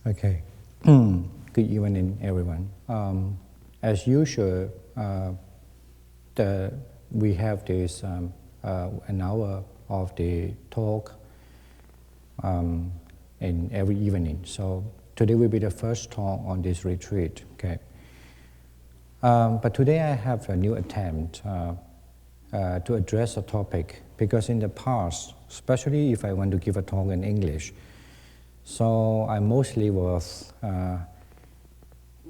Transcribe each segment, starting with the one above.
Okay. Good evening, everyone. As usual, we have this an hour of the talk in every evening. So today will be the first talk on this retreat. Okay. But today I have a new attempt to address a topic, because in the past, especially if I want to give a talk in English, so I mostly was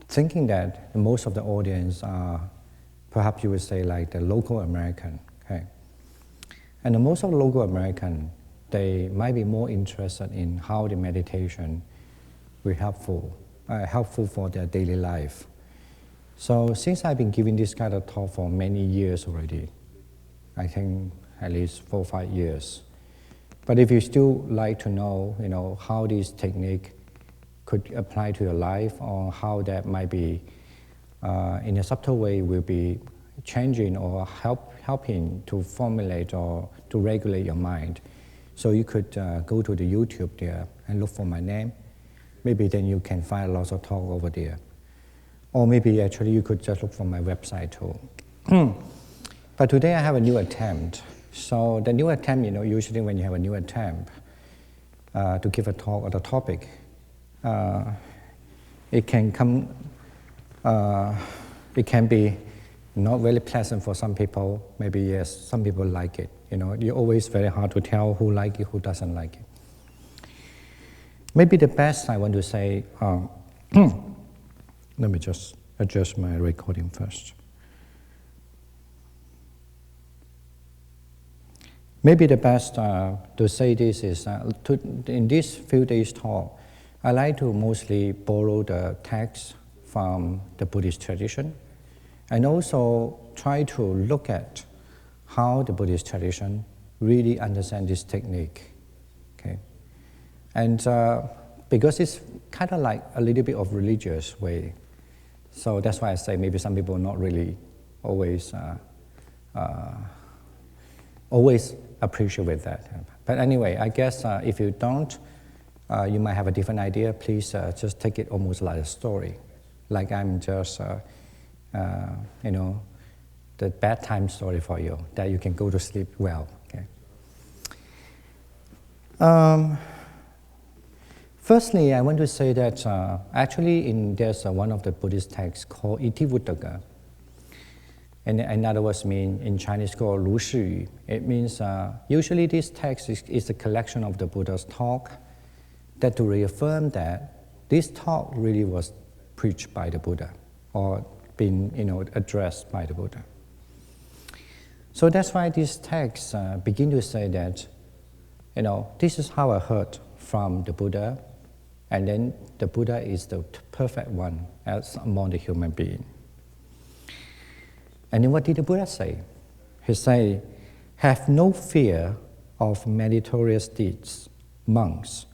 thinking that most of the audience are, perhaps you would say, like the local American, okay? And most of the local American, they might be more interested in how the meditation will helpful for their daily life. So since I've been giving this kind of talk for many years already, I think at least 4 or 5 years. But if you still like to know, how this technique could apply to your life, or how that might be, in a subtle way, will be changing or helping to formulate or to regulate your mind. So you could go to the YouTube there and look for my name. Maybe then you can find lots of talk over there. Or maybe actually you could just look for my website too. But today I have a new attempt. So the new attempt, usually when you have a new attempt to give a talk on a topic, it can be not really pleasant for some people. Maybe yes, some people like it. It's always very hard to tell who like it, who doesn't like it. Maybe the best I want to say, let me just adjust my recording first. Maybe the best to say this is, in this few days talk, I like to mostly borrow the text from the Buddhist tradition, and also try to look at how the Buddhist tradition really understands this technique. Okay, and because it's kind of like a little bit of religious way, so that's why I say maybe some people not really always appreciate that. But anyway, I guess if you don't, you might have a different idea. Please just take it almost like a story, like I'm just, the bedtime story for you, that you can go to sleep well. Okay. Firstly, I want to say that actually there's one of the Buddhist texts called Itivuttaka. And in other words, in Chinese called Lu Shi Yu. It means usually this text is a collection of the Buddha's talk that to reaffirm that this talk really was preached by the Buddha or been addressed by the Buddha. So that's why this text begin to say that this is how I heard from the Buddha, and then the Buddha is the perfect one as among the human beings. And then what did the Buddha say? He said, "Have no fear of meritorious deeds, monks.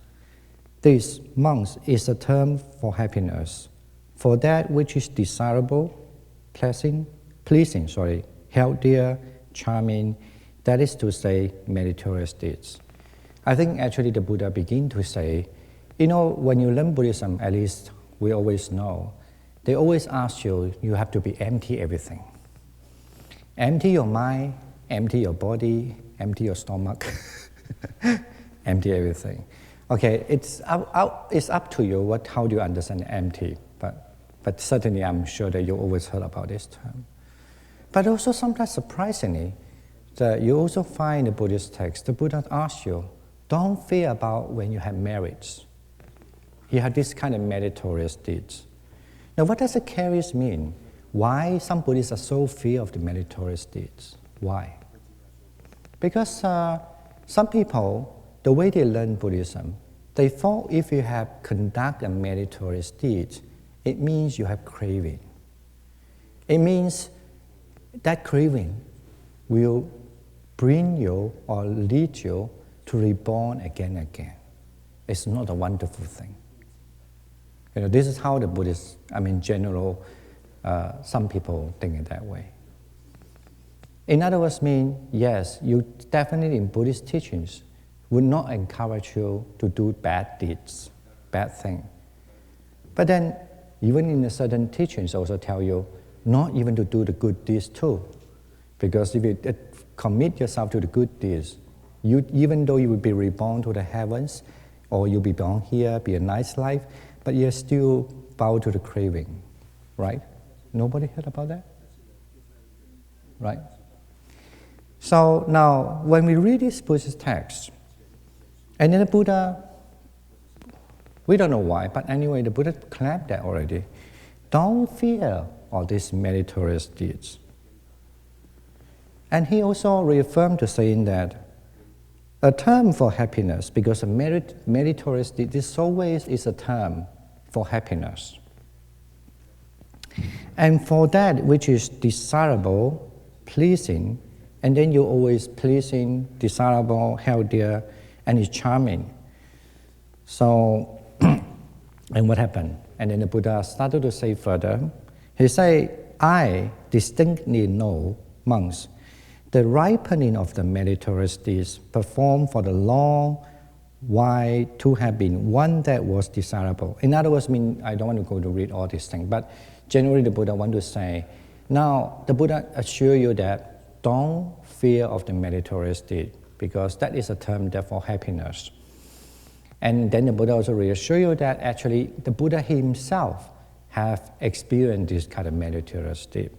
This, monks, is a term for happiness, for that which is desirable, pleasing, healthier, charming, that is to say, meritorious deeds." I think actually the Buddha began to say, when you learn Buddhism, at least we always know, they always ask you have to be empty everything. Empty your mind, empty your body, empty your stomach, empty everything. Okay, it's up to you how do you understand empty, but certainly I'm sure that you always heard about this term. But also sometimes surprisingly, that you also find in the Buddhist text, the Buddha asks you, don't fear about when you have merits. You have this kind of meritorious deeds. Now what does the curious mean? Why some Buddhists are so fear of the meritorious deeds? Why? Because some people, the way they learn Buddhism, they thought if you have conduct a meritorious deed, it means you have craving. It means that craving will bring you or lead you to reborn again and again. It's not a wonderful thing. This is how the Buddhists, general, some people think it that way. In other words, yes, you definitely in Buddhist teachings would not encourage you to do bad deeds, bad things. But then, even in a certain teachings also tell you not even to do the good deeds too. Because if you commit yourself to the good deeds, even though you will be reborn to the heavens, or you'll be born here, be a nice life, but you're still bow to the craving, right? Nobody heard about that? Right? So now, when we read this Buddhist text, and then the Buddha, we don't know why, but anyway, the Buddha claimed that already. Don't fear all these meritorious deeds. And he also reaffirmed the saying that a term for happiness, because a meritorious deed, this always is a term for happiness. And for that which is desirable, pleasing, and then you're always pleasing, desirable, healthier, and it's charming. So, and what happened? And then the Buddha started to say further, he said, I distinctly know, monks, the ripening of the meritorious deeds performed for the long while to have been one that was desirable. In other words, I don't want to go to read all these things, but generally the Buddha wants to say, now the Buddha assures you that don't fear of the meritorious deed, because that is a term there for happiness. And then the Buddha also reassures you that actually the Buddha himself have experienced this kind of meritorious deed,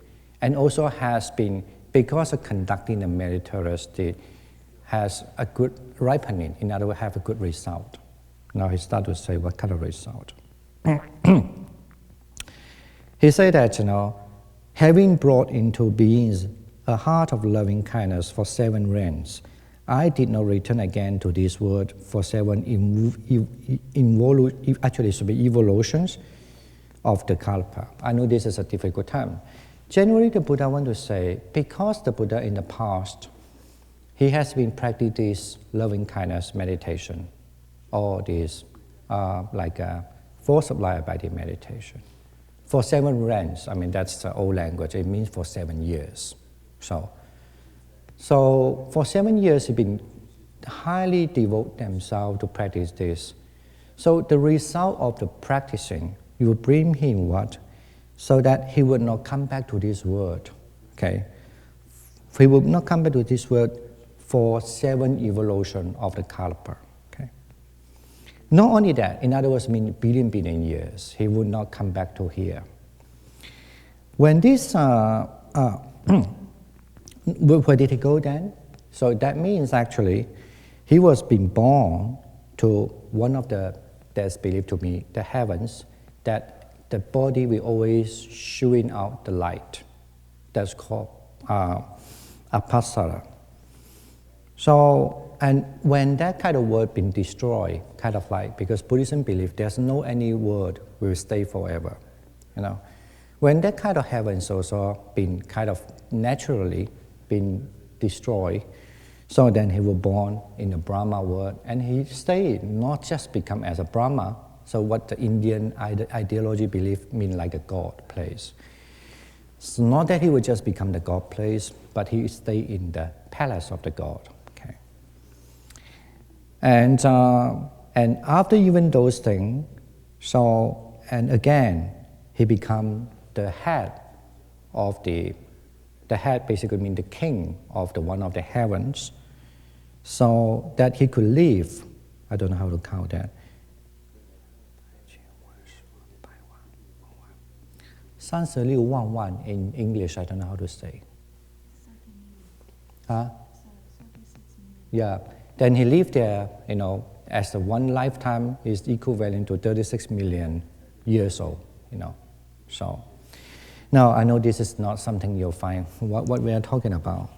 and also has been, because of conducting the meritorious deed, has a good ripening, in other words, have a good result. Now he starts to say what kind of result. He said that, having brought into being a heart of loving kindness for 7 realms, I did not return again to this world for 7 evolutions of the kalpa. I know this is a difficult term. Generally, the Buddha wants to say, because the Buddha in the past, he has been practicing this loving kindness meditation, or this for Sublime body meditation. For 7 realms, that's the old language, it means for 7 years. So for 7 years, he's been highly devote themselves to practice this. So the result of the practicing, you will bring him what? So that he would not come back to this world, okay? He will not come back to this world for 7 evolutions of the kalpa, okay? Not only that, in other words, billion years, he would not come back to here. When this, where did he go then? So that means actually, he was being born to one of that's believed to be the heavens, that the body will always shooting out the light. That's called apasara. So, and when that kind of word been destroyed, because Buddhism believes there's no any word will stay forever, When that kind of heavens also been kind of naturally been destroyed, so then he was born in the Brahma world, and he stayed, not just become as a Brahma, so what the Indian ideology believe mean like a God place. It's not that he would just become the God place, but he stay in the palace of the God. Okay. And after even those things, and again, he become the head of the head basically means the king of the one of the heavens, so that he could live. I don't know how to count that. 36万万 in English, I don't know how to say. Huh? Yeah. Then he lived there, as the one lifetime is equivalent to 36 million years old, So, now I know this is not something you'll find, what we are talking about.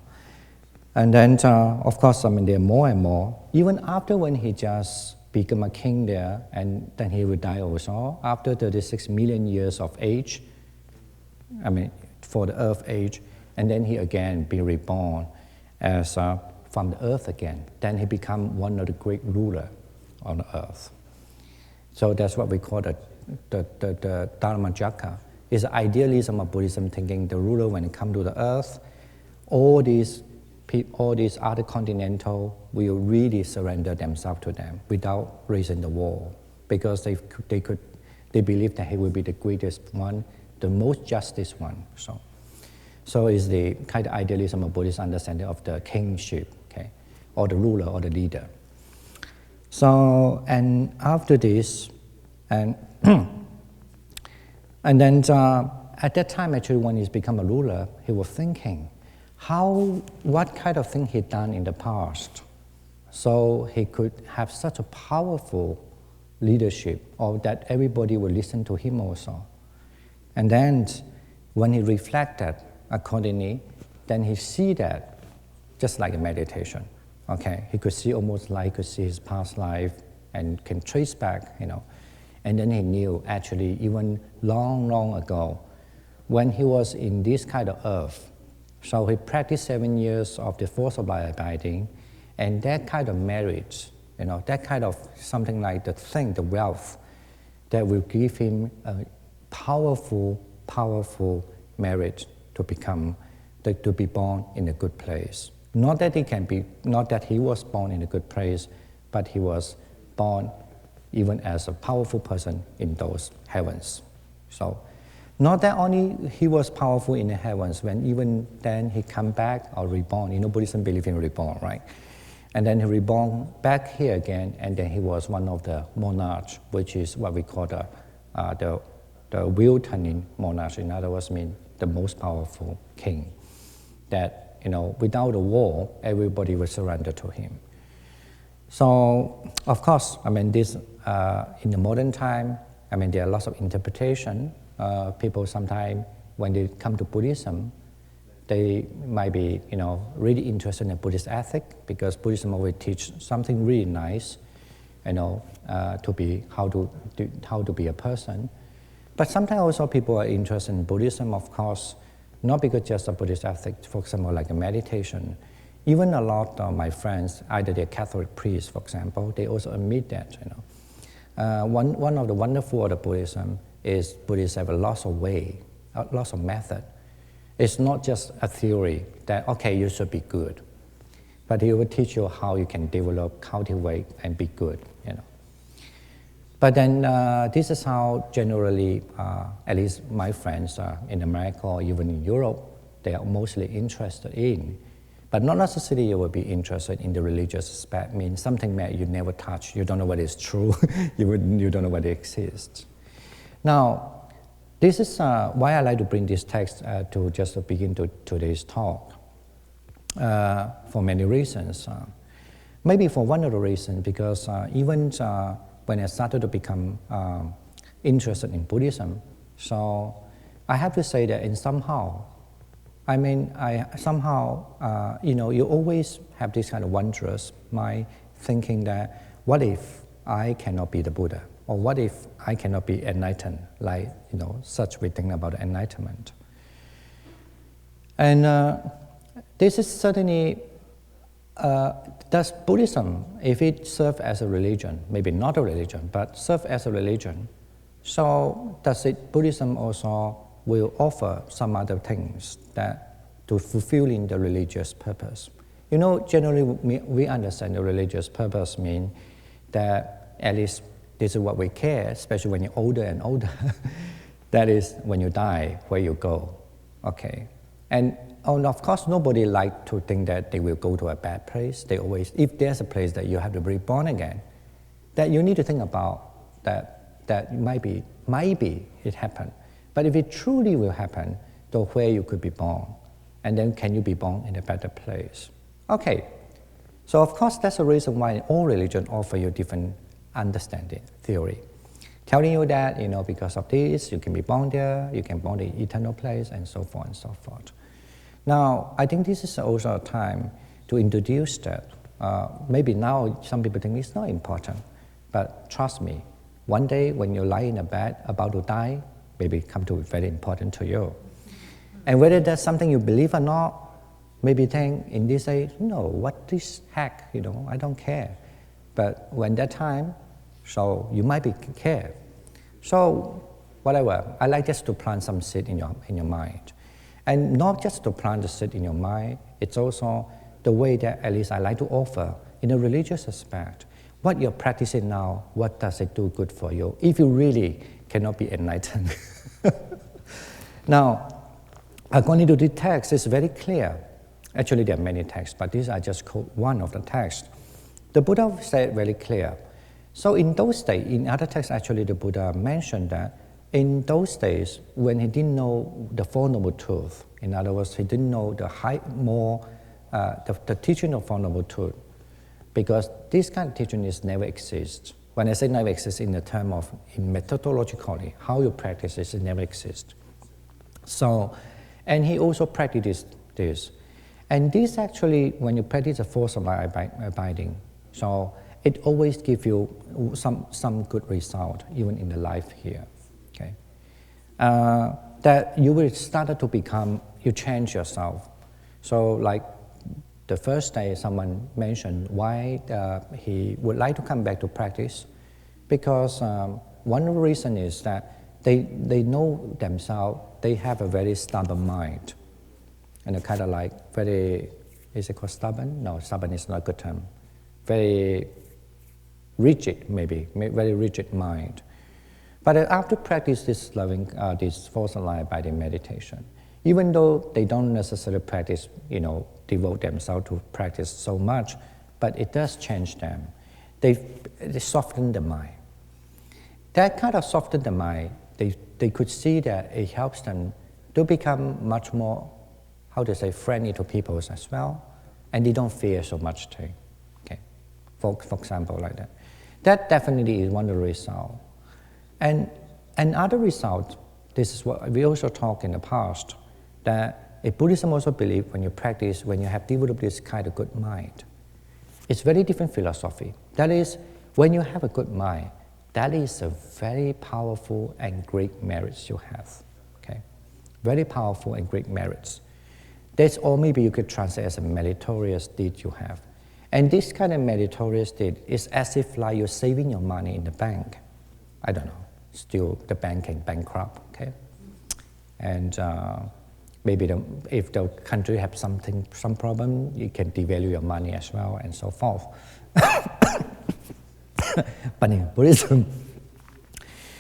And then, of course, there are more and more. Even after when he just became a king there, and then he would die also, after 36 million years of age, for the earth age, and then he again be reborn as from the earth again. Then he become one of the great ruler on the earth. So that's what we call the Dharmajaka. It's the idealism of Buddhism, thinking the ruler when it comes to the earth, all these other continental will really surrender themselves to them without raising the war, because they they believe that he will be the greatest one, the most justice one. So it's the kind of idealism of Buddhist understanding of the kingship, okay, or the ruler or the leader. So, and after this, and and then at that time, actually, when he's become a ruler, he was thinking, what kind of thing he'd done in the past, so he could have such a powerful leadership, or that everybody would listen to him also. And then, when he reflected accordingly, then he see that just like a meditation. Okay, he could see almost like he could see his past life and can trace back, And then he knew actually even long, long ago, when he was in this kind of earth, so he practiced 7 years of the force of light abiding, and that kind of marriage, that kind of something like the wealth, that will give him a powerful, powerful marriage to be born in a good place. Not that he was born in a good place, but he was born even as a powerful person in those heavens. So, not that only he was powerful in the heavens, when even then he come back or reborn. Buddhism believes in reborn, right? And then he reborn back here again, and then he was one of the monarchs, which is what we call the wheel-turning monarch. In other words, mean the most powerful king. That without a war, everybody would surrender to him. So, of course, this in the modern time, there are lots of interpretation. People sometimes, when they come to Buddhism, they might be, really interested in Buddhist ethic, because Buddhism always teach something really nice, to be how to be a person. But sometimes also people are interested in Buddhism, of course, not because just a Buddhist ethic, for example, like a meditation. Even a lot of my friends, either they're Catholic priests, for example, they also admit that. One of the wonderful of the Buddhism is Buddhists have lots of way, lots of method. It's not just a theory that, okay, you should be good, but he will teach you how you can develop, cultivate, and be good. But then this is how generally, at least my friends in America or even in Europe, they are mostly interested in. But not necessarily you will be interested in the religious aspect, means something that you never touch, you don't know what is true, you don't know what exists. Now, this is why I like to bring this text to just begin today's talk, for many reasons. Maybe for one of the reasons, because even when I started to become interested in Buddhism, so I have to say that you always have this kind of wondrous mind thinking that, what if I cannot be the Buddha? Or what if I cannot be enlightened, like, such we think about enlightenment. And this is certainly, does Buddhism, if it serves as a religion, maybe not a religion, but serve as a religion, so Buddhism also will offer some other things that to fulfilling the religious purpose. Generally we understand the religious purpose mean that at least this is what we care, especially when you're older and older. That is, when you die, where you go. Okay. And of course, nobody likes to think that they will go to a bad place. They always, if there's a place that you have to be reborn again, that you need to think about that might be it happened. But if it truly will happen, to where you could be born, and then can you be born in a better place? Okay. So of course, that's the reason why all religions offer you different understanding, theory, telling you that, because of this, you can be born there, you can born in the eternal place, and so forth and so forth. Now, I think this is also a time to introduce that. Maybe now some people think it's not important, but trust me, one day when you lie in a bed about to die, maybe come to be very important to you. And whether that's something you believe or not, maybe think in this age, no, what this heck, I don't care. But when that time, so you might be care. So whatever, I like just to plant some seed in your mind. And not just to plant the seed in your mind, it's also the way that at least I like to offer in a religious aspect. what you're practicing now, what does it do good for you, if you really cannot be enlightened. Now, according to the text, it's very clear. Actually, there are many texts, but these are just one of the texts. The Buddha said very clear. So in those days, in other texts, actually, the Buddha mentioned that in those days, when he didn't know the Four Noble Truths, in other words, he didn't know the teaching of Four Noble Truths, because this kind of teaching is never exists. When I say never exists in the term of methodologically, how you practice it never exists. So, and he also practiced this. And this actually, when you practice the Four Sublime abiding, so it always gives you some good result, even in the life here. Okay, that you will start to become, you change yourself. So like the first day, someone mentioned why he would like to come back to practice, because one reason is that they know themselves, they have a very stubborn mind, and a kind of like very, is it called stubborn? No, stubborn is not a good term. Very rigid, maybe, very rigid mind. But after practice this this Four Sublime abiding meditation, even though they don't necessarily practice, devote themselves to practice so much, but it does change them. They soften the mind. That kind of soften the mind, they could see that it helps them to become much more, friendly to people as well, and they don't fear so much thing. Okay, for example, like that. That definitely is one of the results. And another result, this is what we also talked in the past, that Buddhism also believes when you practice, when you have developed this kind of good mind, it's very different philosophy. That is, when you have a good mind, that is a very powerful and great merits you have. Okay, very powerful and great merits. That's all. Maybe you could translate as a meritorious deed you have. And this kind of meritorious deed is as if like you're saving your money in the bank. I don't know, still the bank can bankrupt, okay? And maybe if the country has some problem, you can devalue your money as well, and so forth. But in Buddhism,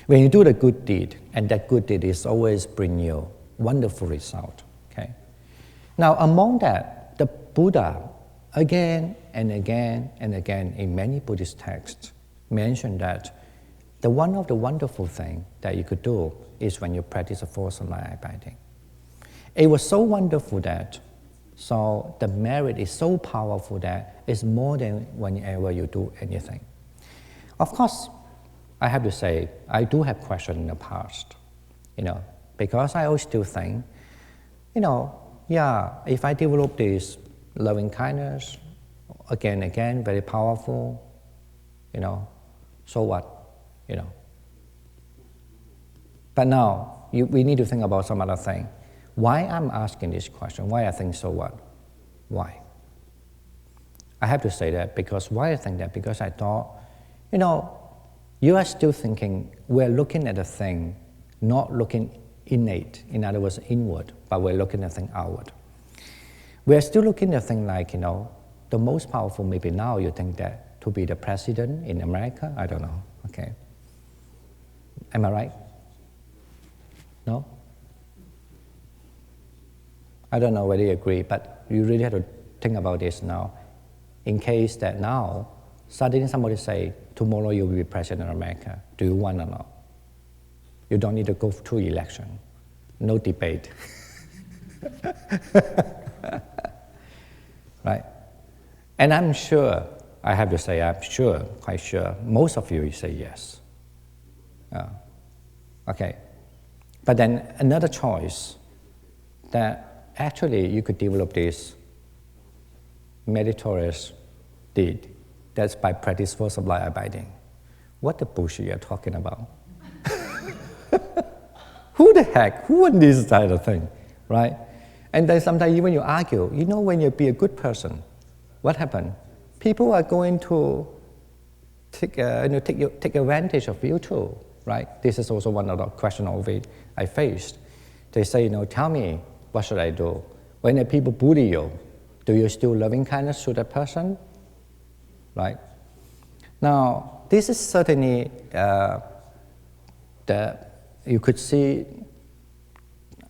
when you do the good deed, and that good deed is always bring you wonderful result, okay? Now, among that, the Buddha, again and again and again in many Buddhist texts, mentioned that one of the wonderful things that you could do is when you practice a Four Sublime abiding. It was so wonderful that, so the merit is so powerful that it's more than whenever you do anything. Of course, I have to say, I do have questions in the past, because I always still think, if I develop this loving kindness, again, very powerful, so what? But now, we need to think about some other thing. Why I'm asking this question? Why I think so what? Why? I have to say that because why I think that? Because I thought, you are still thinking, we're looking at a thing, not looking innate, in other words, inward, but we're looking at a thing outward. We're still looking at a thing like, the most powerful maybe now you think that to be the president in America, I don't know, okay. Am I right? No? I don't know whether you agree, but you really have to think about this now. In case that now, suddenly somebody say, tomorrow you will be president of America, do you want or not? You don't need to go through election. No debate. Right? And I'm sure, I have to say, I'm sure, quite sure, most of you say yes. Okay. But then another choice that actually you could develop this meritorious deed, that's by practice for sublime abiding. What the bullshit you're talking about? Who the heck? Who wants this kind of thing, right? And then sometimes even you argue, when you be a good person, what happened? People are going to take advantage of you too, right? This is also one of the questions I faced. They say, tell me, what should I do? When the people bully you, do you still loving kindness to that person? Right? Now, this is certainly you could see,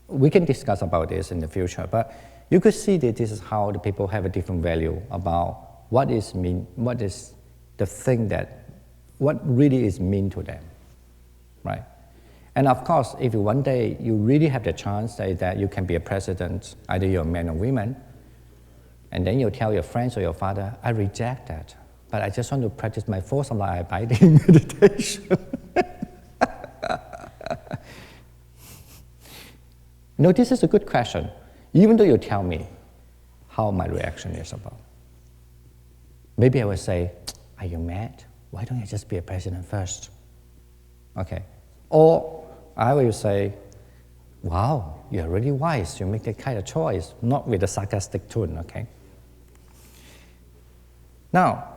we can discuss about this in the future, but you could see that this is how the people have a different value about what is the thing what really is mean to them, right? And of course, if one day you really have the chance that you can be a president, either you're a man or woman, and then you tell your friends or your father, I reject that, but I just want to practice my four Sublime abiding meditation. No, this is a good question. Even though you tell me how my reaction is about. Maybe I will say, are you mad? Why don't you just be a president first? Okay. Or I will say, wow, you're really wise. You make that kind of choice, not with a sarcastic tone, okay? Now,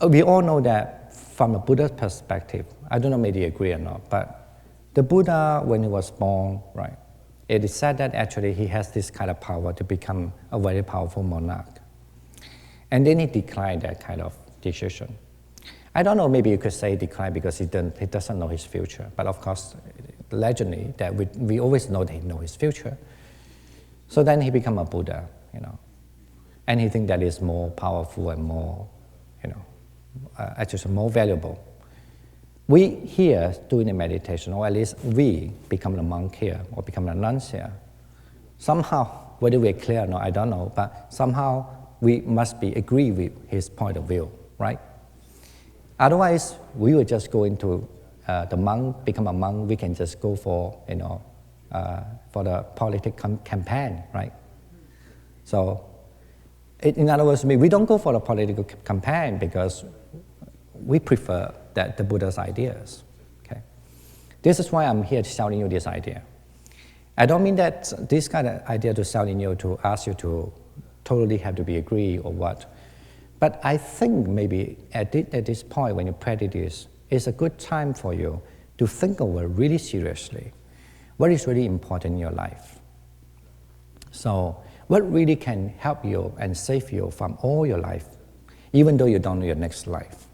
we all know that from a Buddha's perspective, I don't know maybe you agree or not, but the Buddha, when he was born, right, it is said that actually he has this kind of power to become a very powerful monarch. And then he declined that kind of decision. I don't know, maybe you could say decline because he doesn't know his future. But of course, legendary, that we always know that he knows his future. So then he became a Buddha, and he thinks that is more powerful and more, actually more valuable. We here doing the meditation, or at least we become a monk here or become a nun here. Somehow, whether we're clear or not, I don't know, but somehow we must agree with his point of view, right? Otherwise, we would just go into the monk, become a monk. We can just go for the political campaign, right? So, in other words, we don't go for the political campaign because we prefer the Buddha's ideas. Okay, this is why I'm here selling you this idea. I don't mean that this kind of idea to selling you to ask you to totally have to be agree or what. But I think maybe at this point when you practice this, it's a good time for you to think over really seriously what is really important in your life. So what really can help you and save you from all your life, even though you don't know your next life.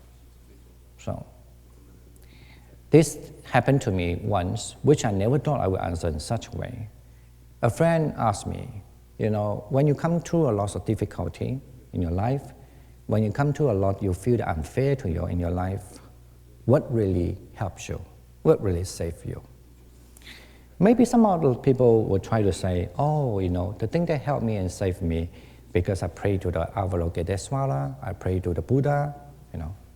So this happened to me once, which I never thought I would answer in such a way. A friend asked me, when you come through a lot of difficulty in your life, when you come to a lot you feel unfair to you in your life, what really helps you? What really saves you? Maybe some other people will try to say, the thing that helped me and saved me because I pray to the Avalokitesvara, I pray to the Buddha,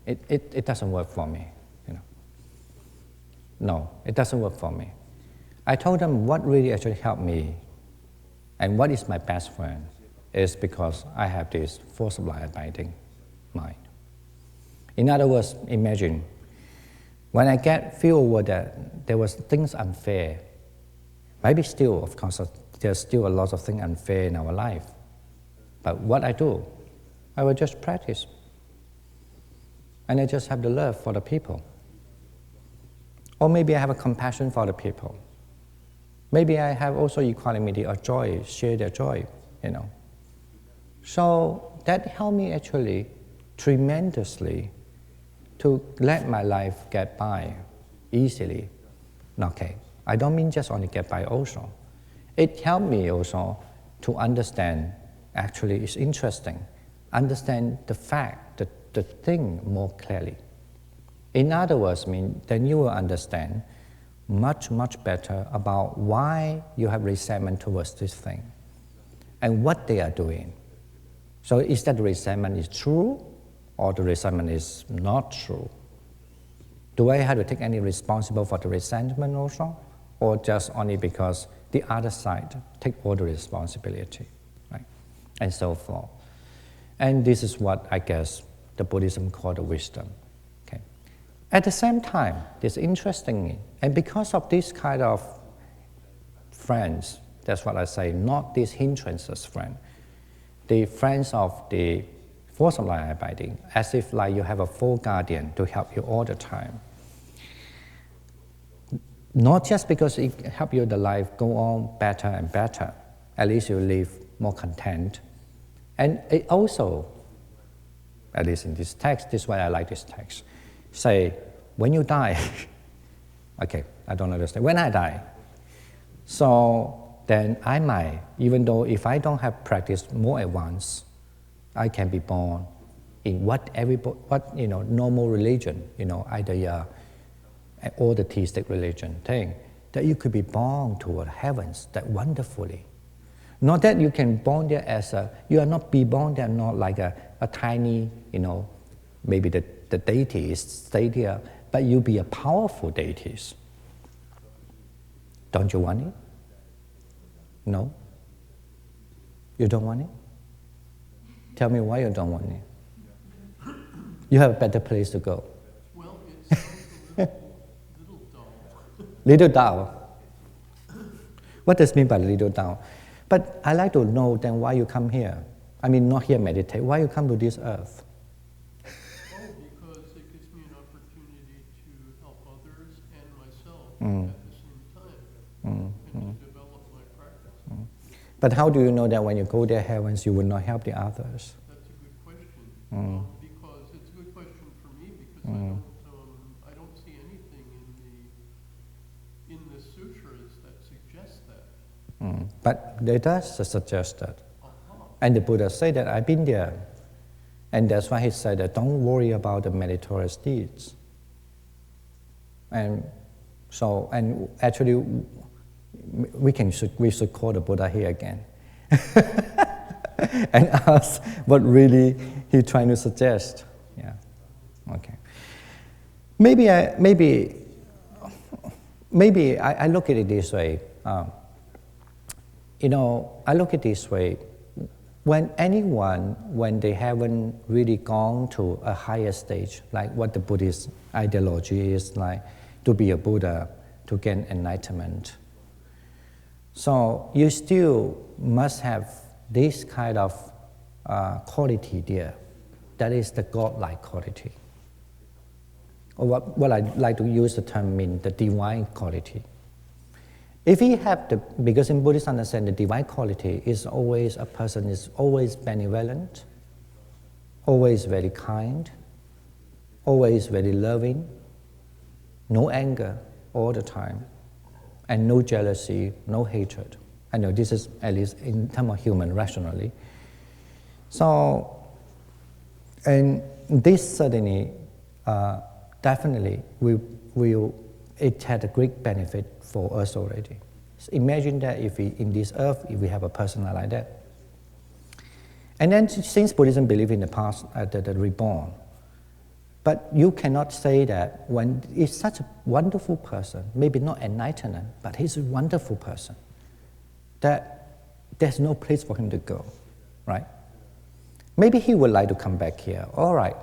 it doesn't work for me. No, it doesn't work for me. I told them what really actually helped me and what is my best friend is because I have this four Sublime abiding mind. In other words, imagine when I feel over that there was things unfair, maybe still, of course, there's still a lot of things unfair in our life. But what I do, I will just practice. And I just have the love for the people. Or maybe I have a compassion for the people. Maybe I have also equanimity or joy, share their joy, So that helped me actually tremendously to let my life get by easily. Okay, I don't mean just only get by also. It helped me also to understand, actually it's interesting, understand the fact, the thing more clearly. In other words, then you will understand much, much better about why you have resentment towards this thing and what they are doing. So is that the resentment is true or the resentment is not true? Do I have to take any responsibility for the resentment also? Or just only because the other side take all the responsibility, right? And so forth. And this is what I guess the Buddhism called the wisdom. Okay. At the same time, it's interesting, and because of this kind of friends, that's what I say, not these hindrances friends, the friends of the four Sublime abiding, as if like you have a full guardian to help you all the time. Not just because it helps you the life go on better and better, at least you live more content. And it also at least in this text. This is why I like this text. Say, when you die, okay, I don't understand. When I die, so then I might, even though if I don't have practiced more advanced, I can be born in what normal religion, either all the theistic religion thing, that you could be born toward heavens that wonderfully. Not that you can born there you are not be born there not like a tiny, maybe the deities stay there, but you be a powerful deities. Don't you want it? No? You don't want it? Tell me why you don't want it. You have a better place to go. Well, it's little dull. Little dull. What does it mean by little dull? But I like to know then why you come here. I mean, not here meditate. Why you come to this earth? Because it gives me an opportunity to help others and myself at the same time, and to develop my practice. But how do you know that when you go there heavens, you will not help the others? That's a good question. Because it's a good question for me because I don't see anything in the sutras that suggests that. But they does suggest that. And the Buddha said that I've been there. And that's why he said that don't worry about the meritorious deeds. And so, and actually, we should call the Buddha here again and ask what really he's trying to suggest. Yeah, okay. Maybe I look at it this way. I look at it this way. When they haven't really gone to a higher stage, like what the Buddhist ideology is, like to be a Buddha, to gain enlightenment. So you still must have this kind of quality there. That is the godlike quality. Or what I like to use the term mean, the divine quality. If we have because in Buddhist understanding, the divine quality is always a person is always benevolent, always very kind, always very loving, no anger all the time, and no jealousy, no hatred. I know this is at least in terms of human rationally. So, and this certainly, definitely, it had a great benefit for us already. So imagine that if in this earth, if we have a person like that. And then since Buddhism believes in the past, the reborn, but you cannot say that when it's such a wonderful person, maybe not enlightened, but he's a wonderful person, that there's no place for him to go, right? Maybe he would like to come back here, all right.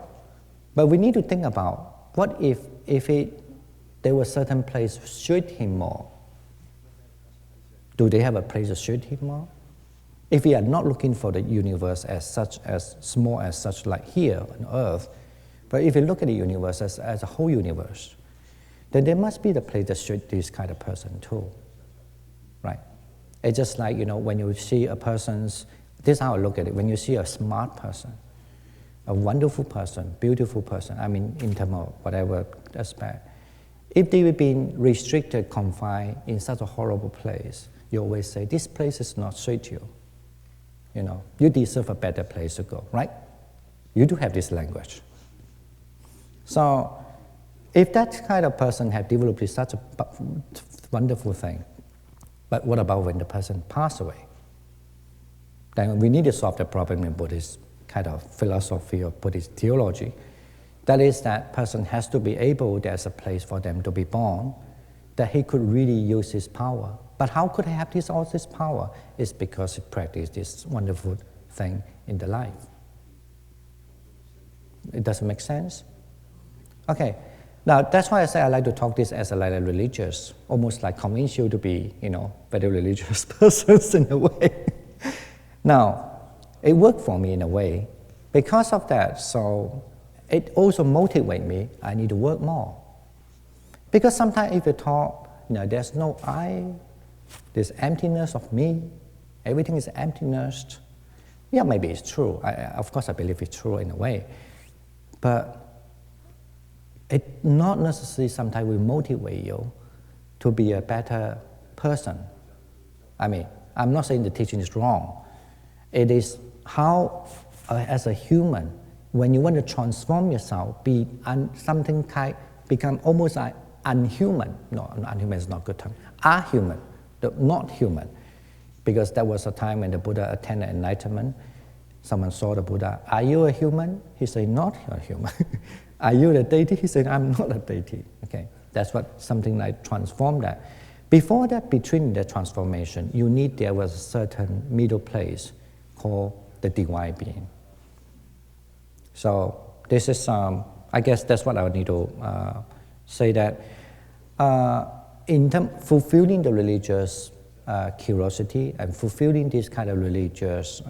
But we need to think about what if there was a certain place to suit him more. Do they have a place to suit him more? If we are not looking for the universe as such, as small as such, like here on Earth, but if you look at the universe as a whole universe, then there must be the place to suit this kind of person too, right? It's just like, when you see a person's, this is how I look at it, when you see a smart person, a wonderful person, beautiful person, I mean, in terms of whatever aspect, if they've been restricted, confined in such a horrible place, you always say, this place does not suit you. You deserve a better place to go, right? You do have this language. So, if that kind of person have developed such a wonderful thing, but what about when the person passed away? Then we need to solve the problem in Buddhist kind of philosophy or Buddhist theology. That is, that person has to be able, there's a place for them to be born, that he could really use his power. But how could he have all this power? It's because he practiced this wonderful thing in the life. It doesn't make sense? Okay, now that's why I say I like to talk this as a religious, almost like convince you to be, very religious persons in a way. Now, it worked for me in a way. Because of that, so it also motivates me, I need to work more. Because sometimes if you talk, there's no I, there's emptiness of me, everything is emptiness. Yeah, maybe it's true. Of course, I believe it's true in a way. but it not necessarily sometimes will motivate you to be a better person. I mean, I'm not saying the teaching is wrong. It is how, as a human, when you want to transform yourself, become almost like unhuman. No, unhuman is not a good term. Ahuman, not human. Because there was a time when the Buddha attained enlightenment. Someone saw the Buddha, are you a human? He said, not a human. Are you a deity? He said, I'm not a deity. Okay, that's what something like transform that. Before that, between the transformation, there was a certain middle place called the divine being. So this is, I guess that's what I would need to say that in terms fulfilling the religious curiosity and fulfilling this kind of religious,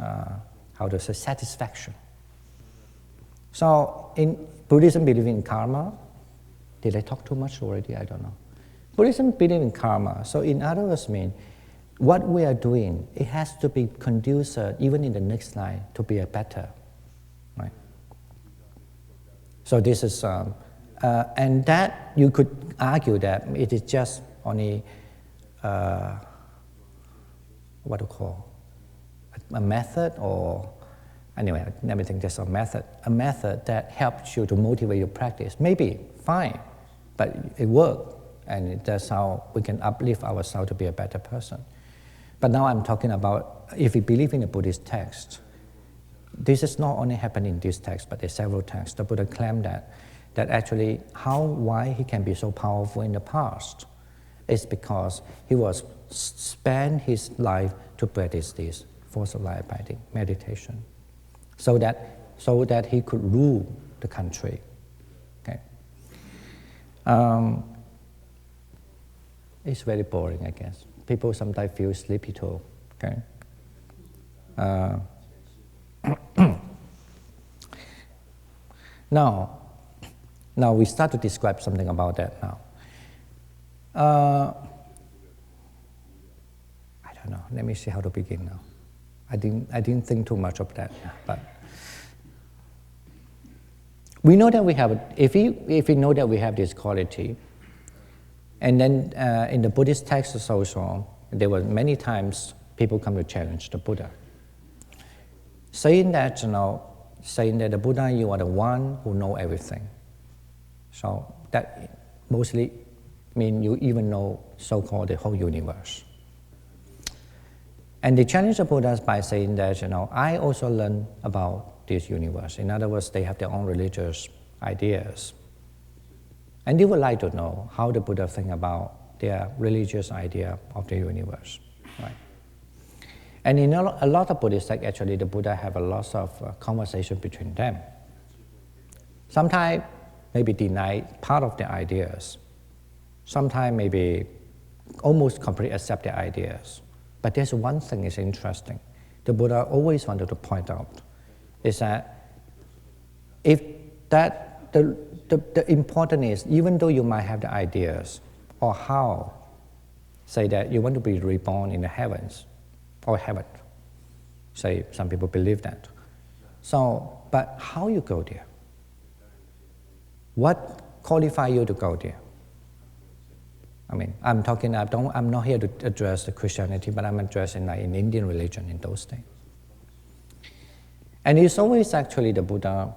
satisfaction. So in Buddhism believe in karma. Did I talk too much already? I don't know. Buddhism believe in karma. So in other words, what we are doing, it has to be conducive, even in the next life, to be a better, right? So this is, and that you could argue that it is just only, what to call, a method, or anyway, let me think. There's a method that helps you to motivate your practice. Maybe fine, but it works, and that's how we can uplift ourselves to be a better person. But now I'm talking about if we believe in a Buddhist text. This is not only happening in this text, but there's several texts. The Buddha claimed that actually why he can be so powerful in the past is because he was spent his life to practice this force of life abiding meditation, so that he could rule the country. Okay. It's very boring, I guess. People sometimes feel sleepy too. Okay. Now we start to describe something about that now. I don't know. Let me see how to begin now. I didn't think too much of that, but we know that we have. If we know that we have this quality, and then in the Buddhist texts also, there were many times people come to challenge the Buddha, saying that the Buddha, you are the one who know everything. So that mostly means you even know so-called the whole universe. And they challenge the Buddhas by saying that, I also learn about this universe. In other words, they have their own religious ideas. And they would like to know how the Buddha think about their religious idea of the universe. Right? And in a lot of Buddhist texts, actually, the Buddha have a lot of conversation between them. Sometimes maybe deny part of their ideas. Sometimes maybe almost completely accept their ideas. But there's one thing is interesting. The Buddha always wanted to point out is that the important is, even though you might have the ideas or how, say that you want to be reborn in the heavens or heaven. Say some people believe that. So, but how you go there? What qualifies you to go there? I mean, I'm not here to address the Christianity, but I'm addressing in Indian religion in those days. And it's always actually the Buddha,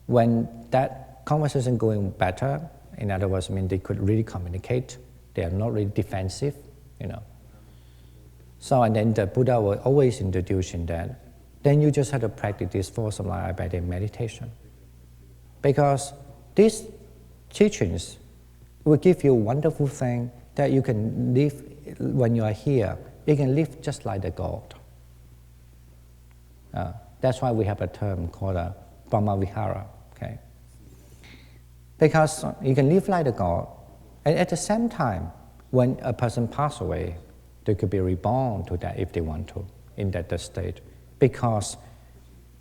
when that conversation going better, in other words, they could really communicate, they are not really defensive, So, and then the Buddha will always introduce in that, then you just have to practice this force of life by the meditation. Because these teachings will give you a wonderful thing that you can live when you are here. You can live just like the God. That's why we have a term called Brahmavihara. Okay? Because you can live like the God, and at the same time, when a person passes away, they could be reborn to that if they want to, in that state. Because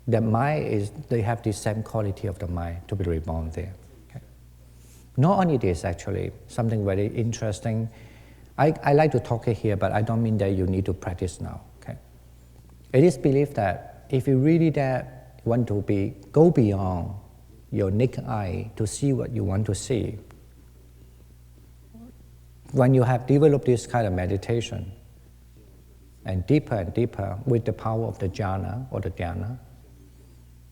the mind they have the same quality of the mind to be reborn there. Not only this, actually, something very interesting. I like to talk here, but I don't mean that you need to practice now. Okay? It is believed that if you really want to go beyond your naked eye to see what you want to see. When you have developed this kind of meditation, and deeper with the power of the jhana or the dhyana,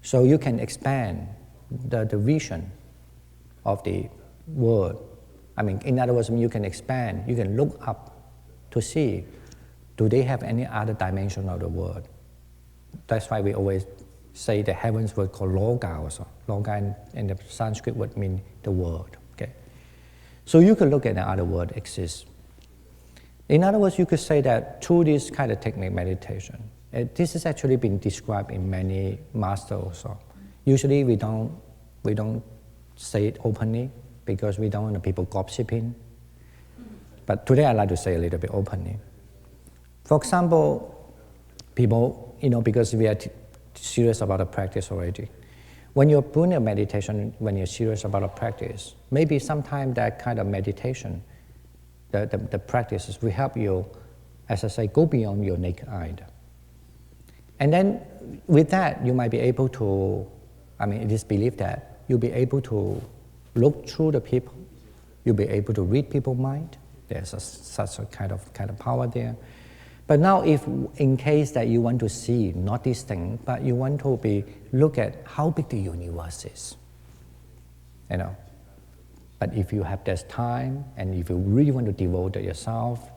so you can expand the vision of the world. I mean, in other words, you can expand, you can look up to see, do they have any other dimension of the world? That's why we always say the heavens word called loka also. Loka in the Sanskrit would mean the world. Okay? So you could look at the other world exists. In other words, you could say that through this kind of technique meditation, this has actually been described in many masters also. Usually we don't say it openly because we don't want people gossiping. But today I'd like to say a little bit openly. For example, people, because we are serious about the practice already. When you're doing a meditation, when you're serious about a practice, maybe sometimes that kind of meditation, the practices will help you, as I say, go beyond your naked eye. And then with that, you might be able to, it is believed that you'll be able to look through the people, you'll be able to read people's mind. There's such a kind of power there. But now if in case that you want to see, not this thing, but you want to look at how big the universe is, But if you have this time, and if you really want to devote yourself,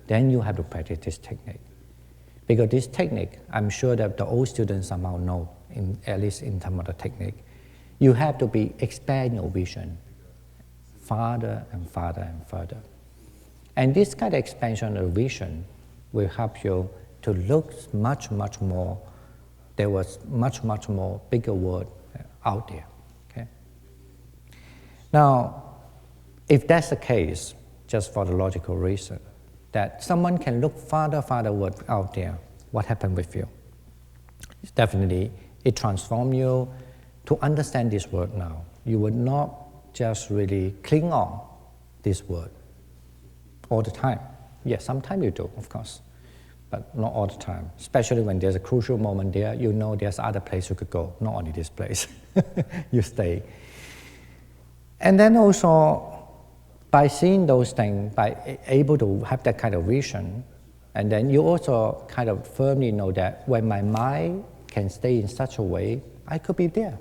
then you have to practice this technique. Because this technique, I'm sure that the old students somehow know, at least in terms of the technique, you have to expand your vision farther and farther and further. And this kind of expansion of vision will help you to look much, much more. There was much, much more bigger world out there. Okay? Now, if that's the case, just for the logical reason, that someone can look farther world out there, what happened with you? It's definitely, it transforms you to understand this world now. You would not just really cling on this world all the time. Yes, sometimes you do, of course, but not all the time. Especially when there's a crucial moment there, there's other place you could go, not only this place. You stay. And then also, by seeing those things, by able to have that kind of vision, and then you also kind of firmly know that when my mind can stay in such a way, I could be there.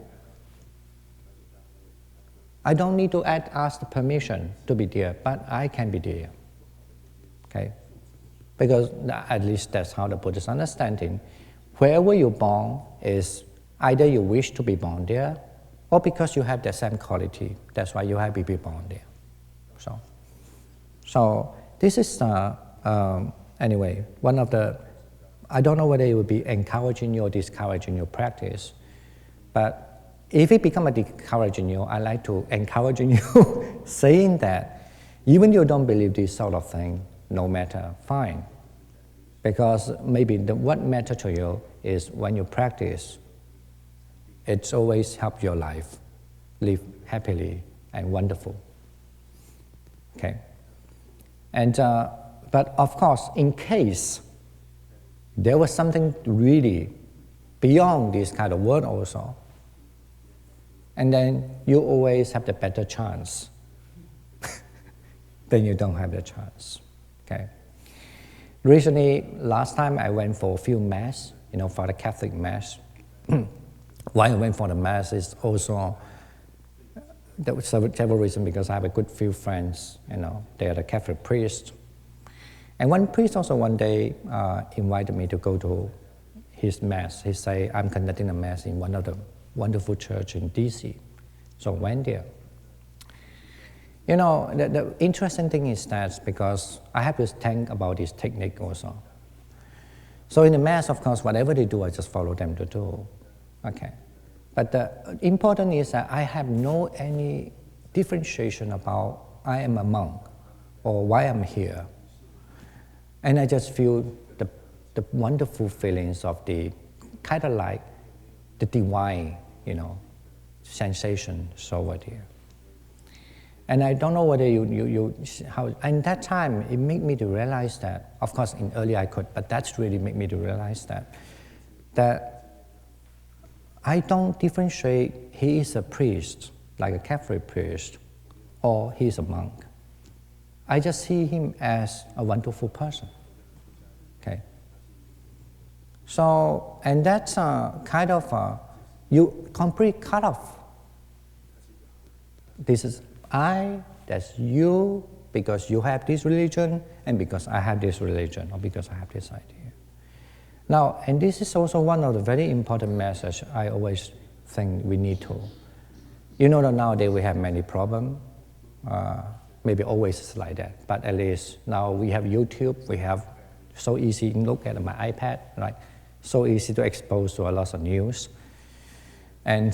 I don't need to ask the permission to be there, but I can be there. Okay? Because at least that's how the Buddhist understanding. Wherever you're born is either you wish to be born there, or because you have the same quality. That's why you have to be born there. So this is, anyway, one of the, I don't know whether it would be encouraging you or discouraging your practice, but if it becomes a discouraging you, I like to encourage you, saying that even you don't believe this sort of thing, no matter, fine. Because maybe what matters to you is when you practice, it's always helped your life live happily and wonderful. Okay, and but of course, in case there was something really beyond this kind of world also, and then you always have the better chance. Then you don't have the chance. Okay. Recently, last time I went for a few mass, for the Catholic mass. Why I went for the mass is also. There was several reasons, because I have a good few friends, they are the Catholic priests. And one priest also one day invited me to go to his mass. He said, I'm conducting a mass in one of the wonderful church in DC. So I went there. The interesting thing is that because I have to think about this technique also. So in the mass, of course, whatever they do, I just follow them to do. Okay. But the important is that I have no any differentiation about I am a monk or why I'm here. And I just feel the wonderful feelings of the kind of like the divine, sensation over there. And I don't know whether how, and that time it made me to realize that, of course in early I could, but that's really made me to realize that I don't differentiate he is a priest, like a Catholic priest, or he is a monk. I just see him as a wonderful person. Okay. So, and that's kind of you complete cut off. This is I, that's you, because you have this religion, and because I have this religion, or because I have this idea. Now, and this is also one of the very important messages I always think we need to. You know that nowadays we have many problems. Maybe always it's like that, but at least now we have YouTube, we have so easy to look at my iPad, right? So easy to expose to a lot of news. And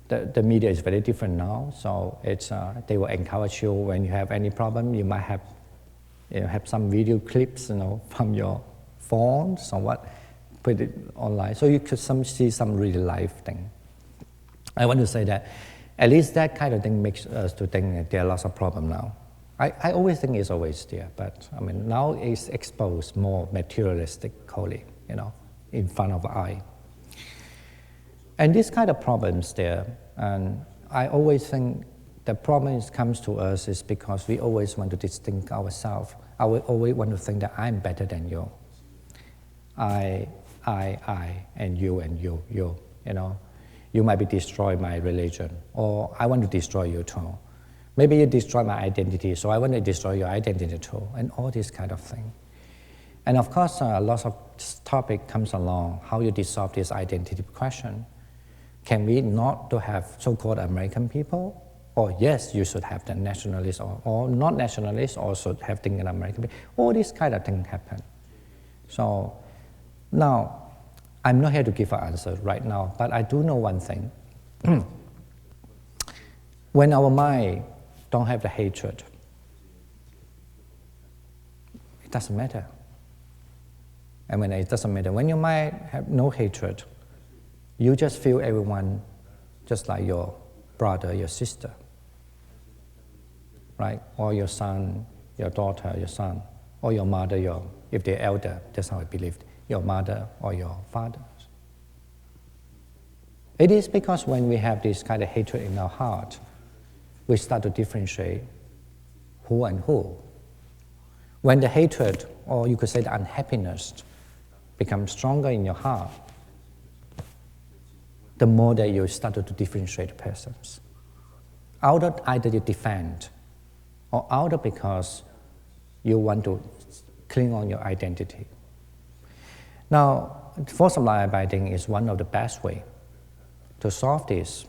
the media is very different now, so it's, they will encourage you when you have any problem, you might have, have some video clips, from your phone, somewhat, put it online, so you could see some real life thing. I want to say that at least that kind of thing makes us to think that there are lots of problems now. I always think it's always there, but I mean now it's exposed more materialistically, in front of our eye. And this kind of problems there, and I always think the problem comes to us is because we always want to distinct ourselves. I always want to think that I'm better than you. I, and you, You might be destroy my religion, or I want to destroy you too. Maybe you destroy my identity, so I want to destroy your identity too, and all this kind of thing. And of course, lots of topic comes along, how you dissolve this identity question. Can we not to have so-called American people? Or yes, you should have the nationalists, or not nationalists, or should have things in American people. All these kind of things happen. So now, I'm not here to give an answer right now, but I do know one thing. When our mind don't have the hatred, it doesn't matter. And when it doesn't matter, when your mind have no hatred, you just feel everyone just like your brother, your sister, right? Or your son, your daughter, your son, or your mother, if they're elder, that's how I believed, your mother or your father. It is because when we have this kind of hatred in our heart, we start to differentiate who and who. When the hatred, or you could say the unhappiness, becomes stronger in your heart, the more that you start to differentiate persons. Either you defend, or either because you want to cling on your identity. Now, for Sublime abiding is one of the best ways to solve this.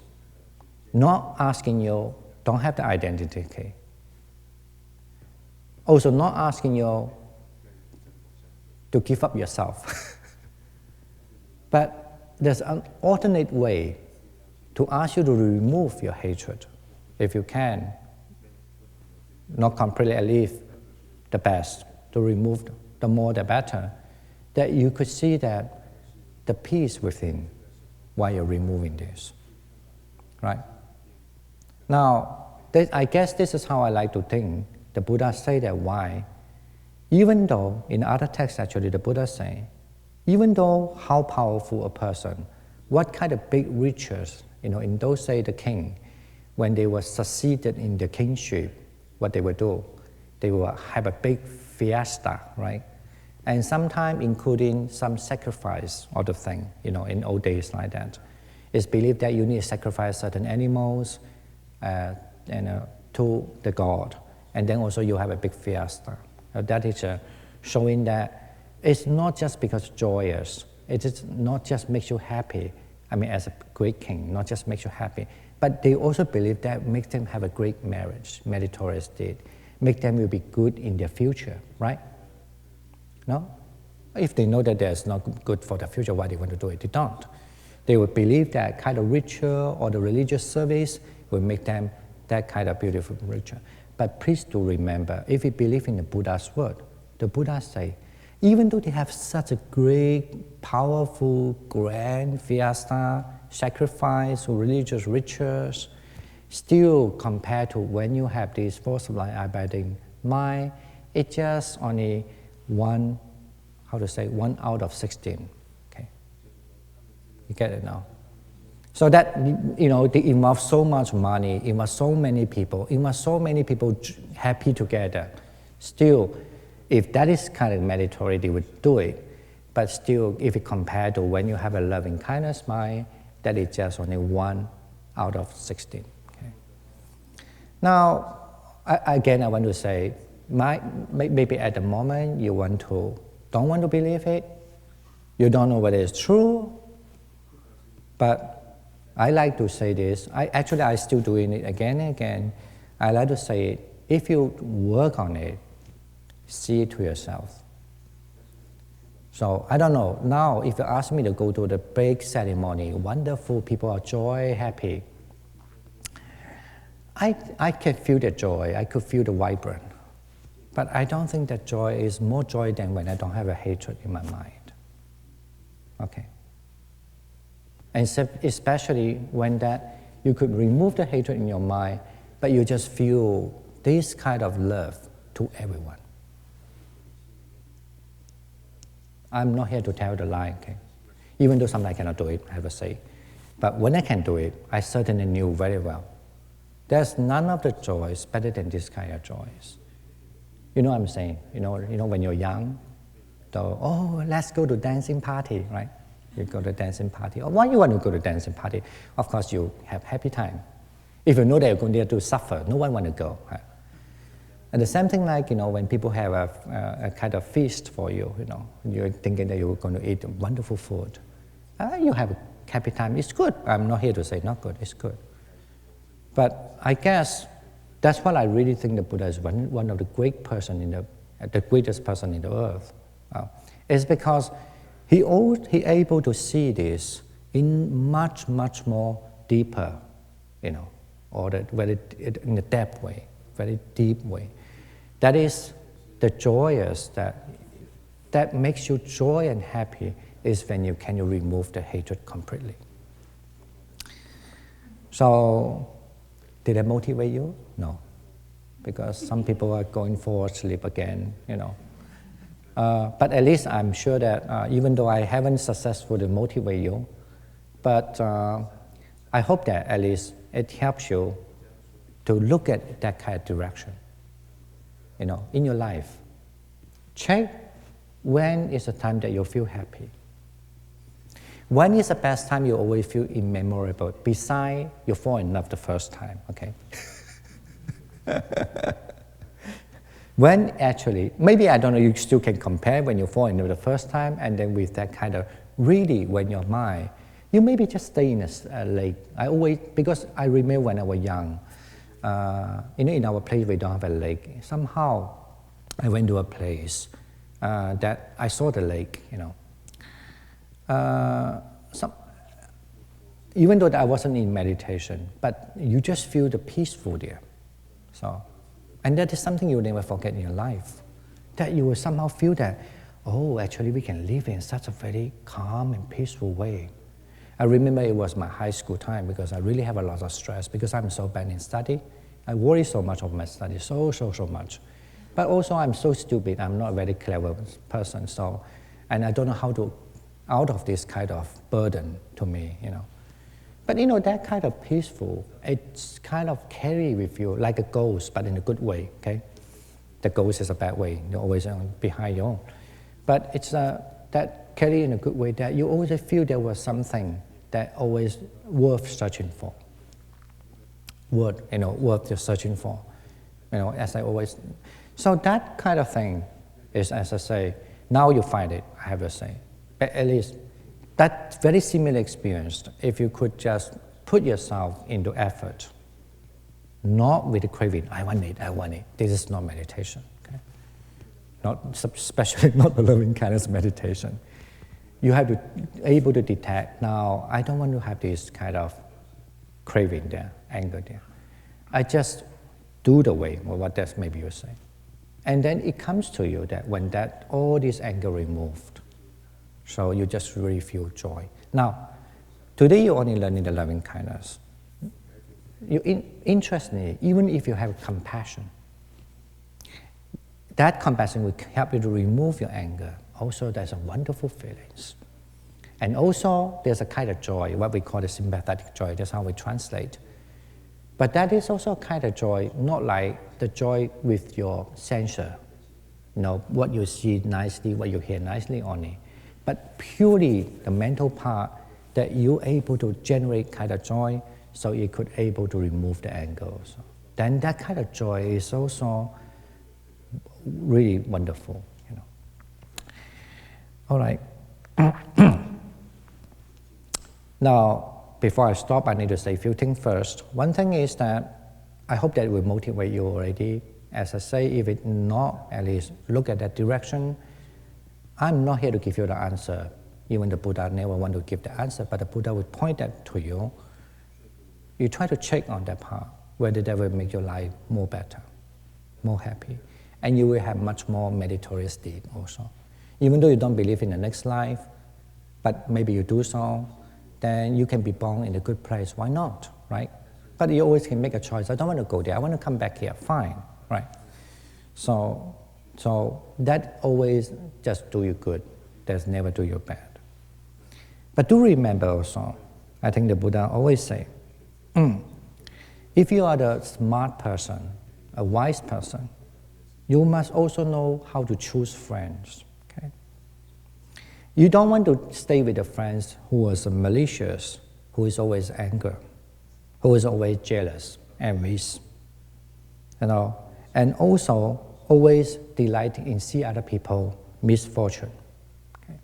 Not asking you, don't have the identity, okay? Also not asking you to give up yourself. But there's an alternate way to ask you to remove your hatred, if you can. Not completely, at least the best, to remove the more the better, that you could see that the peace within while you're removing this, right? Now, I guess this is how I like to think. The Buddha say that why, even though in other texts actually the Buddha say, even though how powerful a person, what kind of big riches, in those days the king, when they were succeeded in the kingship, what they would do, they will have a big fiesta, right? And sometimes including some sacrifice of the thing, in old days like that. It's believed that you need to sacrifice certain animals to the god. And then also you have a big fiesta. That is showing that it's not just because joyous, it is not just makes you happy, as a great king, not just makes you happy, but they also believe that makes them have a great marriage, meritorious deed, make them will be good in their future, right? No? If they know that there's not good for the future, why they want to do it? They don't. They would believe that kind of ritual or the religious service will make them that kind of beautiful ritual. But please do remember, if you believe in the Buddha's word, the Buddha say, even though they have such a great, powerful, grand fiesta, sacrifice, or religious rituals, still compared to when you have this four sublime abiding mind, it's just only one out of 16. Okay, You get it now? So that, they involve so much money, involve so many people, happy together. Still, if that is kind of mandatory, they would do it. But still, if you compare to when you have a loving kindness mind, that is just only 1 out of 16. Okay? Now, I want to say, maybe at the moment you don't want to believe it, you don't know whether it's true, but I like to say this. I still doing it again and again. I like to say, if you work on it, see it to yourself. So I don't know, now if you ask me to go to the big ceremony, wonderful, people are joy, happy, I can feel the joy, I could feel the vibrant. But I don't think that joy is more joy than when I don't have a hatred in my mind. Okay? And especially when that you could remove the hatred in your mind, but you just feel this kind of love to everyone. I'm not here to tell the lie, okay? Even though sometimes I cannot do it, I have to say. But when I can do it, I certainly knew very well. There's none of the joys better than this kind of joys. You know what I'm saying? You know when you're young, let's go to dancing party, right? You go to dancing party. Or why you want to go to dancing party? Of course, you have happy time. If you know that you're going there to suffer, no one want to go. Right? And the same thing like, when people have a kind of feast for you, you're thinking that you're going to eat wonderful food. You have a happy time. It's good. I'm not here to say not good. It's good. But I guess that's what I really think the Buddha is one of the greatest person in the earth. It's because he able to see this in much, much more deeper, or in a depth way, very deep way. That is the joyous that makes you joy and happy is when you remove the hatred completely. So, did it motivate you? No, because some people are going for sleep again, But at least I'm sure that even though I haven't successfully motivate you, but I hope that at least it helps you to look at that kind of direction. In your life, check when is the time that you feel happy. When is the best time you always feel immemorable, besides you fall in love the first time, okay? When actually, maybe I don't know, you still can compare when you fall in love the first time and then with that kind of, really when your mind, you maybe just stay in a lake. Because I remember when I was young, in our place we don't have a lake. Somehow I went to a place that I saw the lake, even though I wasn't in meditation, but you just feel the peaceful there. And that is something you'll never forget in your life. That you will somehow feel that, actually we can live in such a very calm and peaceful way. I remember it was my high school time because I really have a lot of stress because I'm so bad in study. I worry so much of my study, so much. But also I'm so stupid, I'm not a very clever person, and I don't know how to out of this kind of burden to me, But that kind of peaceful, it's kind of carry with you like a ghost, but in a good way, okay? The ghost is a bad way, you're always behind your own. But it's that carry in a good way that you always feel there was something that always worth searching for. Worth just searching for. As I always... So that kind of thing is, as I say, now you find it, I have to say. At least that very similar experience, if you could just put yourself into effort, not with the craving, I want it. This is not meditation. Okay? Especially not the loving kindness meditation. You have to able to detect, now I don't want to have this kind of craving there, anger there. I just do the way, or what that's maybe you say. And then it comes to you that when that all this anger removed, so you just really feel joy. Now, today you're only learning the loving kindness. Interestingly, even if you have compassion, that compassion will help you to remove your anger. Also, there's a wonderful feelings. And also, there's a kind of joy, what we call the sympathetic joy. That's how we translate. But that is also a kind of joy, not like the joy with your sensor, what you see nicely, what you hear nicely only, but purely the mental part that you're able to generate kind of joy, so you could able to remove the anger also. Then that kind of joy is also really wonderful. All right. Now, before I stop, I need to say a few things first. One thing is that I hope that will motivate you already. As I say, if it not, at least look at that direction. I'm not here to give you the answer. Even the Buddha never want to give the answer, but the Buddha will point that to you. You try to check on that part, whether that will make your life more better, more happy. And you will have much more meritorious deed also. Even though you don't believe in the next life, but maybe you do so, then you can be born in a good place. Why not, right? But you always can make a choice. I don't want to go there. I want to come back here. Fine, right? So that always just do you good. That's never do you bad. But do remember also, I think the Buddha always say, if you are the smart person, a wise person, you must also know how to choose friends. Okay? You don't want to stay with the friends who is malicious, who is always angry, who is always jealous, envious, and also always delight in see other people misfortune. Okay?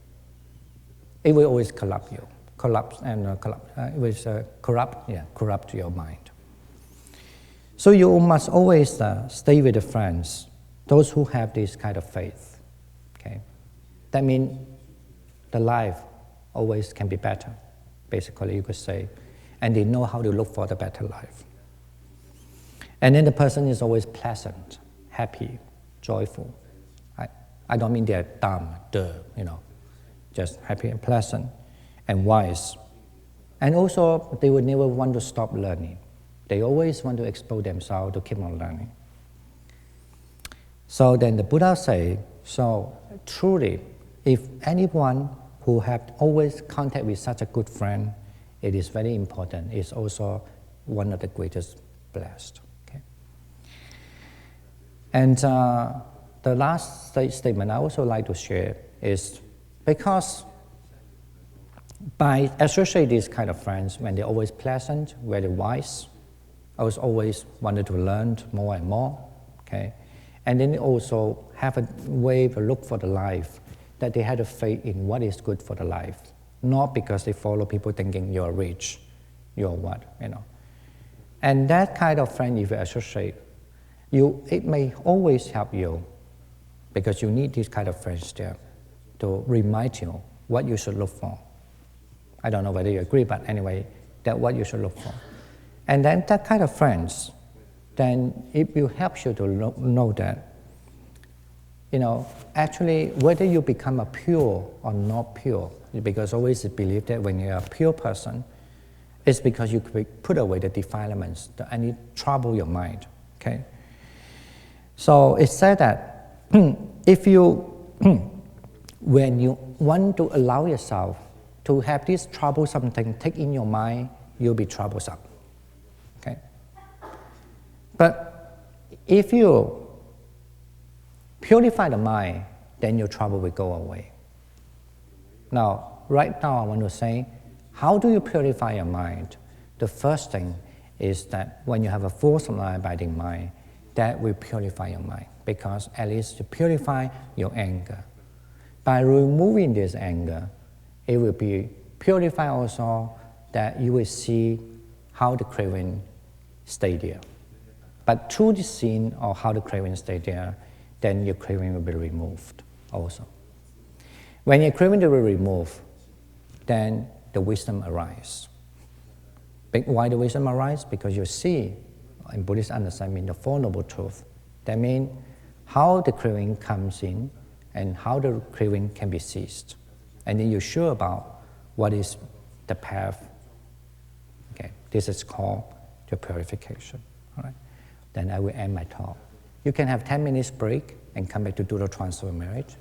It will always corrupt you, corrupt your mind. So you must always stay with the friends, those who have this kind of faith. Okay, that means the life always can be better. Basically, you could say, and they know how to look for the better life. And then the person is always pleasant, happy, joyful. I don't mean they're dumb, just happy and pleasant and wise. And also, they would never want to stop learning. They always want to expose themselves to keep on learning. So then the Buddha say, so truly, if anyone who have always contact with such a good friend, it is very important. It's also one of the greatest blessed. Okay? And the last statement I also like to share is because by associating these kind of friends, when they're always pleasant, very wise, I was always wanted to learn more and more, okay? And then they also have a way to look for the life, that they had a faith in what is good for the life, not because they follow people thinking you're rich, you're what, And that kind of friend, if you associate, it may always help you, because you need these kind of friends there to remind you what you should look for. I don't know whether you agree, but anyway, that's what you should look for. And then that kind of friends, then it will help you to know that, actually whether you become a pure or not pure, because always believe that when you're a pure person, it's because you put away the defilements, any trouble your mind, okay? So it's said that if you, when you want to allow yourself to have this troublesome thing take in your mind, you'll be troublesome. Okay? But if you purify the mind, then your trouble will go away. Now, right now I want to say, how do you purify your mind? The first thing is that when you have a full Sublime abiding mind, that will purify your mind, because at least to purify your anger. By removing this anger, it will be purified also, that you will see how the craving stay there. But through the scene of how the craving stay there, then your craving will be removed also. When your craving will be removed, then the wisdom arises. Why the wisdom arises? Because you see, in Buddhist understanding, the Four Noble Truths. That means how the craving comes in and how the craving can be ceased. And then you're sure about what is the path. Okay, this is called the purification. All right. Then I will end my talk. You can have 10 minutes break and come back to do the transfer of marriage.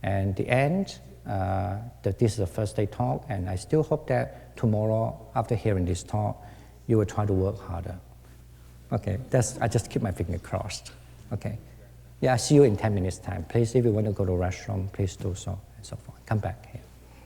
And the end, that this is the first day talk, and I still hope that tomorrow, after hearing this talk, you will try to work harder. Okay, I just keep my finger crossed. Okay, yeah, I'll see you in 10 minutes time. Please, if you want to go to the restroom, please do so, and so forth. Come back here.